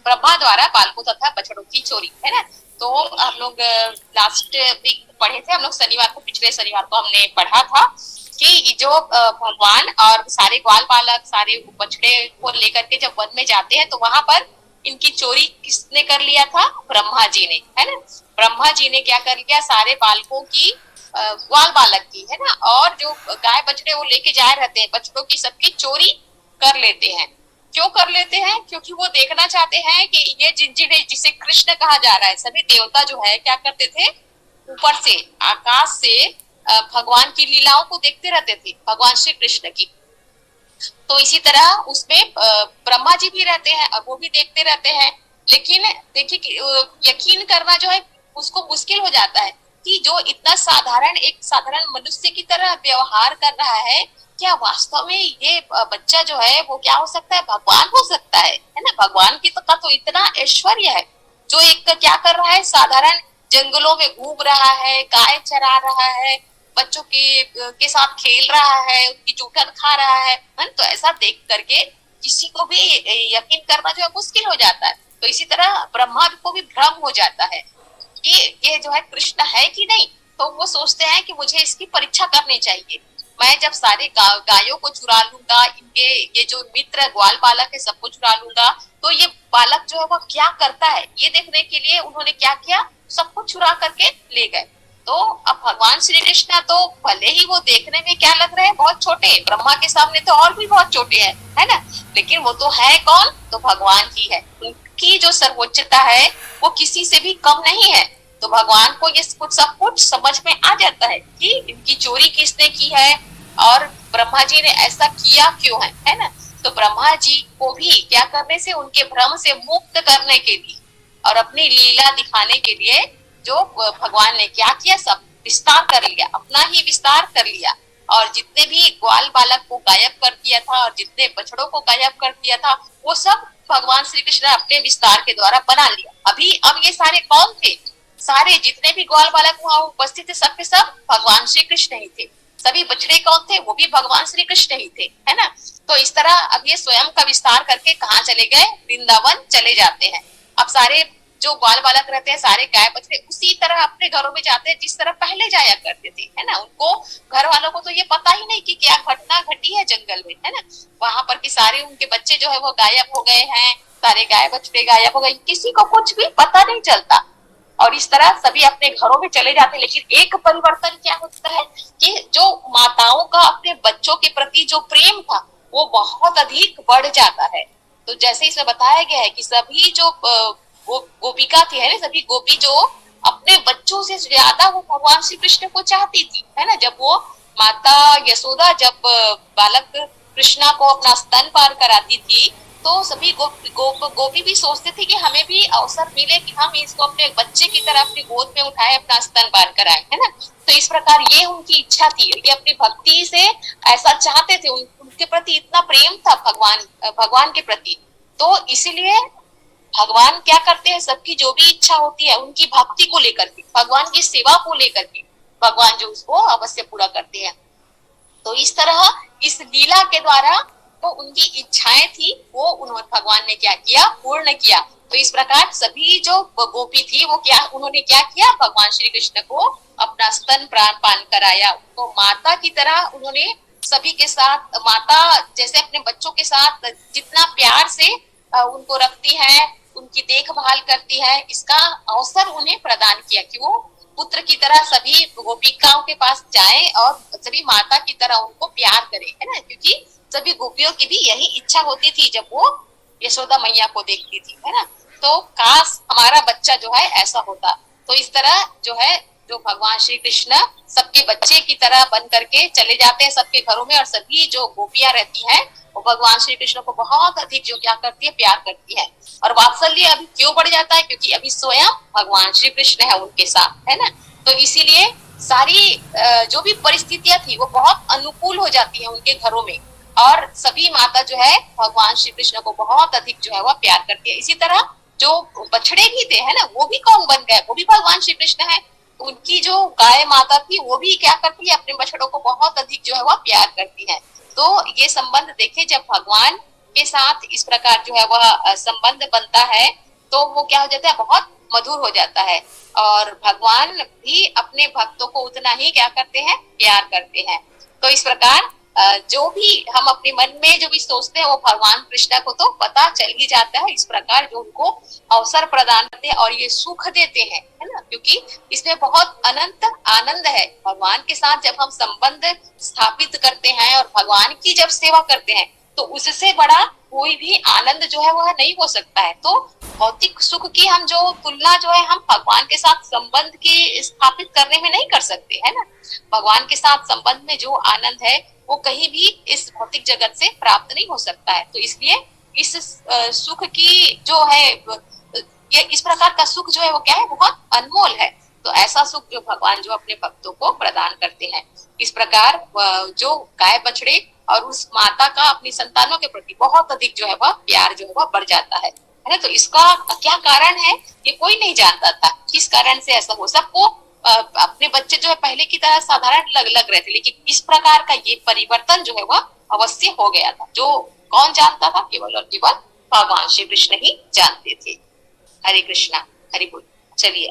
ब्रह्मा द्वारा बालकों तथा बछड़ों की चोरी, है ना। तो हम लोग लास्ट वीक पढ़े थे, हम लोग शनिवार को, पिछले शनिवार को हमने पढ़ा था कि जो भगवान और सारे ग्वाल बालक, सारे बछड़े को लेकर के जब वन में जाते हैं तो वहां पर इनकी चोरी किसने कर लिया था? ब्रह्मा जी ने, है ना। ब्रह्मा जी ने क्या कर लिया? सारे बालकों की, ग्वाल बालक की, है ना, और जो गाय बछड़े वो लेके जाए रहते हैं, बछड़ों की सबकी चोरी कर लेते हैं। क्यों कर लेते हैं? क्योंकि वो देखना चाहते हैं कि ये जिन्हें, जिसे कृष्ण कहा जा रहा है, सभी देवता जो है क्या करते थे? ऊपर से, आकाश से भगवान की लीलाओं को देखते रहते थे, भगवान श्री कृष्ण की। तो इसी तरह उसमें ब्रह्मा जी भी रहते हैं और वो भी देखते रहते हैं। लेकिन देखिए, यकीन करना जो है उसको मुश्किल हो जाता है कि जो इतना साधारण, एक साधारण मनुष्य की तरह व्यवहार कर रहा है, क्या वास्तव में ये बच्चा जो है वो क्या हो सकता है? भगवान हो सकता है ना। भगवान की तो इतना ऐश्वर्य है, जो एक क्या कर रहा है? साधारण जंगलों में घूम रहा है, गाय चरा रहा है, बच्चों के साथ खेल रहा है, उनकी जूठन खा रहा है। तो ऐसा देख करके किसी को भी यकीन करना जो है मुश्किल हो जाता है। तो इसी तरह ब्रह्मा को भी भ्रम हो जाता है कि ये जो है कृष्ण है कि नहीं। तो वो सोचते हैं कि मुझे इसकी परीक्षा करनी चाहिए। मैं जब सारे गायों को चुरा लूंगा, इनके ये जो मित्र ग्वाल बालक है सबको चुरा लूंगा, तो ये बालक जो है वो क्या करता है, ये देखने के लिए उन्होंने क्या किया? सबको चुरा करके ले गए। तो अब भगवान श्री कृष्ण तो भले ही वो देखने में क्या लग रहे हैं? बहुत छोटे, ब्रह्मा के सामने तो और भी बहुत छोटे हैं, है ना। लेकिन वो तो है कौन? तो भगवान ही है। उनकी जो सर्वोच्चता है वो किसी से भी कम नहीं है। तो भगवान को ये कुछ सब कुछ समझ में आ जाता है कि इनकी चोरी किसने की है और ब्रह्मा जी ने ऐसा किया क्यों है ना। तो ब्रह्मा जी को भी क्या करने से, उनके भ्रम से मुक्त करने के लिए और अपनी लीला दिखाने के लिए जो भगवान ने क्या किया? सब विस्तार कर लिया, अपना ही विस्तार कर लिया। और जितने भी ग्वाल बालक को गायब कर दिया था और जितने बछड़ों को गायब कर दिया था, वो सब भगवान श्री कृष्ण ने अपने विस्तार के द्वारा बना लिया। अब ये सारे कौन थे? सारे जितने भी ग्वाल बालक वहां उपस्थित थे, सब के सब भगवान श्री कृष्ण ही थे। सभी बछड़े कौन थे? वो भी भगवान श्री कृष्ण ही थे, है ना। तो इस तरह अब ये स्वयं का विस्तार करके कहाँ चले गए? वृंदावन चले जाते हैं। अब सारे जो ग्वाल बालक रहते हैं, सारे गाय बछड़े उसी तरह अपने घरों में जाते हैं जिस तरह पहले जाया करते थे, है ना। उनको, घर वालों को तो ये पता ही नहीं कि क्या घटना घटी है जंगल में, है ना। वहां पर की सारे उनके बच्चे जो है वो गायब हो गए हैं, सारे गाय बछड़े गायब हो गए, किसी को कुछ भी पता नहीं चलता। और इस तरह सभी अपने घरों में चले जाते हैं। लेकिन एक परिवर्तन क्या होता है कि जो माताओं का अपने बच्चों के प्रति जो प्रेम था वो बहुत अधिक बढ़ जाता है। तो जैसे इसमें बताया गया है कि सभी जो गोपिका थी, है ना, सभी गोपी जो अपने बच्चों से ज्यादा वो भगवान श्री कृष्ण को चाहती थी, है ना। जब वो माता यशोदा जब बालक कृष्णा को अपना स्तन पान कराती थी, तो सभी गोपी भी सोचते थे कि हमें भी अवसर मिले कि हम इसको अपने बच्चे की तरह अपनी गोद में उठाए, अपना स्तन पान कराए, है ना। तो इस प्रकार ये उनकी इच्छा थी, ये अपनी भक्ति से ऐसा चाहते थे, उनके प्रति इतना प्रेम था भगवान के प्रति। तो इसीलिए भगवान क्या करते हैं? सबकी जो भी इच्छा होती है उनकी भक्ति को लेकर के, भगवान की सेवा को लेकर के भगवान जो उसको अवश्य पूरा करते हैं। तो इस तरह इस लीला के द्वारा तो उनकी इच्छाएं थी वो उन्होंने, भगवान ने क्या किया? पूर्ण किया। तो इस प्रकार सभी जो गोपी थी वो क्या, उन्होंने क्या किया? भगवान श्री कृष्ण को अपना स्तन प्राण पान कराया। उनको माता की तरह उन्होंने सभी के साथ, माता जैसे अपने बच्चों के साथ जितना प्यार से उनको रखती है, उनकी देखभाल करती है, इसका अवसर उन्हें प्रदान किया कि वो पुत्र की तरह सभी गोपिकाओं के पास जाए और सभी माता की तरह उनको प्यार करे, है ना। क्योंकि सभी गोपियों की भी यही इच्छा होती थी जब वो यशोदा मैया को देखती थी, है ना। तो काश हमारा बच्चा जो है ऐसा होता। तो इस तरह जो है, जो भगवान श्री कृष्ण सबके बच्चे की तरह बन करके चले जाते हैं सबके घरों में, और सभी जो गोपियां रहती हैं वो भगवान श्री कृष्ण को बहुत अधिक जो क्या करती है? प्यार करती है। और वात्सल्य अभी क्यों बढ़ जाता है? क्योंकि अभी स्वयं भगवान श्री कृष्ण है उनके साथ, है ना। तो इसीलिए सारी जो भी परिस्थितियां थी वो बहुत अनुकूल हो जाती है उनके घरों में, और सभी माता जो है भगवान श्री कृष्ण को बहुत अधिक जो है वह प्यार करती है। इसी तरह जो बछड़े भी थे, है ना, वो भी कौन बन गए? वो भी भगवान श्री कृष्ण है। उनकी जो गाय माता थी वो भी क्या करती है? अपने बछड़ों को बहुत अधिक जो है वह प्यार करती है। तो ये संबंध देखे, जब भगवान के साथ इस प्रकार जो है वह संबंध बनता है तो वो क्या हो जाता है, बहुत मधुर हो जाता है। और भगवान भी अपने भक्तों को उतना ही क्या करते हैं, प्यार करते हैं। तो इस प्रकार जो भी हम अपने मन में जो भी सोचते हैं वो भगवान कृष्ण को तो पता चल ही जाता है। इस प्रकार जो उनको अवसर प्रदान करते हैं और ये सुख देते हैं, है ना, क्योंकि इसमें बहुत अनंत आनंद है। भगवान के साथ जब हम संबंध स्थापित करते हैं और भगवान की जब सेवा करते हैं तो उससे बड़ा कोई भी आनंद जो है वह नहीं हो सकता है। तो भौतिक सुख की हम जो तुलना जो है हम भगवान के साथ संबंध की स्थापित करने में नहीं कर सकते, है ना। भगवान के साथ संबंध में जो आनंद है वो कहीं भी इस भौतिक जगत से प्राप्त नहीं हो सकता है। तो इसलिए इस सुख की जो है ये इस प्रकार का सुख जो है वो क्या है, बहुत अनमोल है। तो ऐसा सुख जो भगवान जो अपने भक्तों को प्रदान करते हैं। इस प्रकार जो गाय बछड़े और उस माता का अपनी संतानों के प्रति बहुत अधिक जो है वह प्यार जो है वह बढ़ जाता है ना। तो इसका क्या कारण है ये कोई नहीं जानता था, किस कारण से ऐसा हो। सबको अपने बच्चे जो है पहले की तरह साधारण लग रहे थे, लेकिन इस प्रकार का ये परिवर्तन जो है वह अवश्य हो गया था। जो कौन जानता था, केवल और केवल भगवान श्री कृष्ण ही जानते थे। हरे कृष्णा, हरि बोल। चलिए